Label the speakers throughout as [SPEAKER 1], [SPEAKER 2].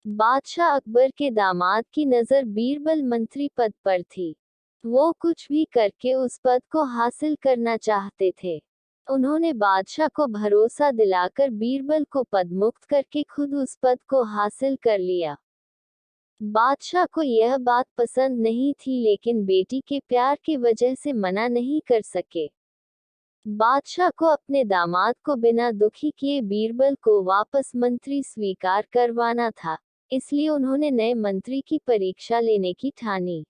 [SPEAKER 1] बादशाह अकबर के दामाद की नजर बीरबल मंत्री पद पर थी। वो कुछ भी करके उस पद को हासिल करना चाहते थे। उन्होंने बादशाह को भरोसा दिलाकर बीरबल को पदमुक्त करके खुद उस पद को हासिल कर लिया। बादशाह को यह बात पसंद नहीं थी, लेकिन बेटी के प्यार की वजह से मना नहीं कर सके। बादशाह को अपने दामाद को बिना दुखी किए बीरबल को वापस मंत्री स्वीकार करवाना था, इसलिए उन्होंने नए मंत्री की परीक्षा लेने की ठानी।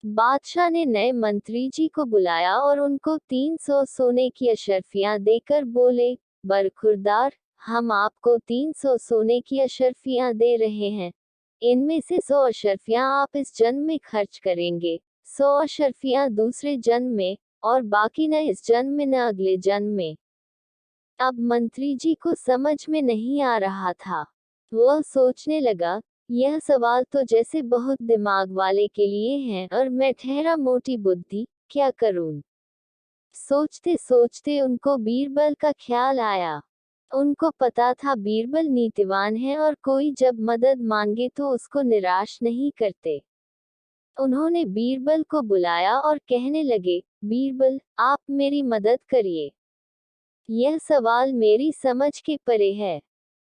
[SPEAKER 1] बादशाह ने नए मंत्री जी को बुलाया और उनको 300 सोने की अशर्फियां देकर बोले, बरखुरदार, हम आपको 300 सोने की अशर्फियां दे रहे हैं। इनमें से 100 अशर्फियां आप इस जन्म में खर्च करेंगे, 100 अशर्फियां दूसरे जन्म में, और बाकी न इस जन्म में न अगले जन्म में। अब मंत्री जी को समझ में नहीं आ रहा था। वह सोचने लगा, यह सवाल तो जैसे बहुत दिमाग वाले के लिए है और मैं ठहरा मोटी बुद्धि, क्या करूं? सोचते सोचते उनको बीरबल का ख्याल आया। उनको पता था बीरबल नीतिवान है और कोई जब मदद मांगे तो उसको निराश नहीं करते। उन्होंने बीरबल को बुलाया और कहने लगे, बीरबल, आप मेरी मदद करिए। यह सवाल मेरी समझ के परे है।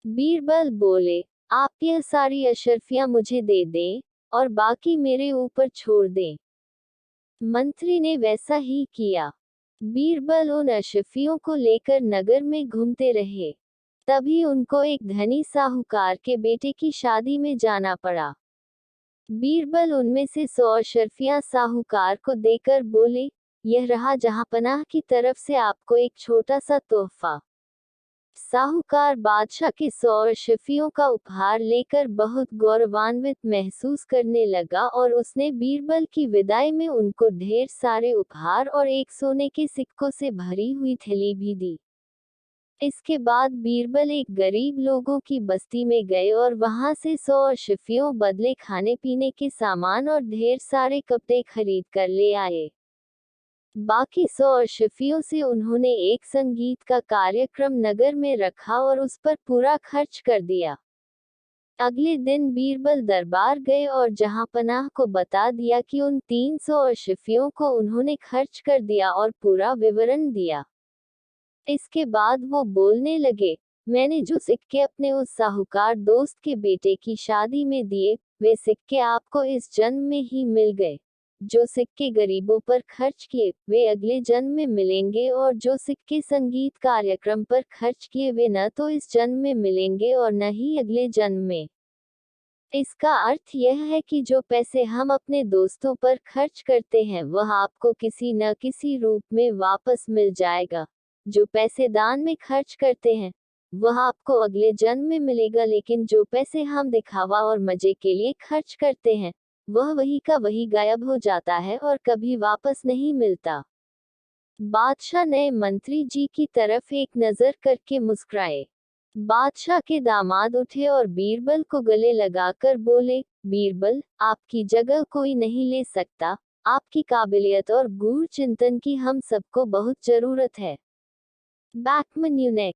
[SPEAKER 1] बीरबल बोले, आप यह सारी अशर्फियां मुझे दे दें और बाकी मेरे ऊपर छोड़ दें। मंत्री ने वैसा ही किया। बीरबल उन अशर्फियों को लेकर नगर में घूमते रहे। तभी उनको एक धनी साहूकार के बेटे की शादी में जाना पड़ा। बीरबल उनमें से 100 अशर्फियां साहूकार को देकर बोले, यह रहा जहांपनाह की तरफ से आपको एक छोटा सा तोहफा। साहूकार बादशाह के 100 अशर्फियों का उपहार लेकर बहुत गौरवान्वित महसूस करने लगा और उसने बीरबल की विदाई में उनको ढेर सारे उपहार और एक सोने के सिक्कों से भरी हुई थैली भी दी। इसके बाद बीरबल एक गरीब लोगों की बस्ती में गए और वहां से 100 अशर्फियों बदले खाने पीने के सामान और ढेर सारे कपड़े खरीद कर ले आए। बाकी 100 अशर्फियों से उन्होंने एक संगीत का कार्यक्रम नगर में रखा और उस पर पूरा खर्च कर दिया। अगले दिन बीरबल दरबार गए और जहांपनाह को बता दिया कि उन 300 अशर्फियों को उन्होंने खर्च कर दिया और पूरा विवरण दिया। इसके बाद वो बोलने लगे, मैंने जो सिक्के अपने उस साहूकार दोस्त के बेटे की शादी में दिए, वे सिक्के आपको इस जन्म में ही मिल गए। जो सिक्के गरीबों पर खर्च किए, वे अगले जन्म में मिलेंगे, और जो सिक्के संगीत कार्यक्रम पर खर्च किए, वे न तो इस जन्म में मिलेंगे और न ही अगले जन्म में। इसका अर्थ यह है कि जो पैसे हम अपने दोस्तों पर खर्च करते हैं वह आपको किसी न किसी रूप में वापस मिल जाएगा। जो पैसे दान में खर्च करते हैं वह आपको अगले जन्म में मिलेगा, लेकिन जो पैसे हम दिखावा और मजे के लिए खर्च करते हैं वह वही का वही गायब हो जाता है और कभी वापस नहीं मिलता। बादशाह नए मंत्री जी की तरफ एक नजर करके मुस्कुराए। बादशाह के दामाद उठे और बीरबल को गले लगाकर बोले, बीरबल, आपकी जगह कोई नहीं ले सकता। आपकी काबिलियत और गूढ़ चिंतन की हम सबको बहुत जरूरत है। बैकमैन यूनेक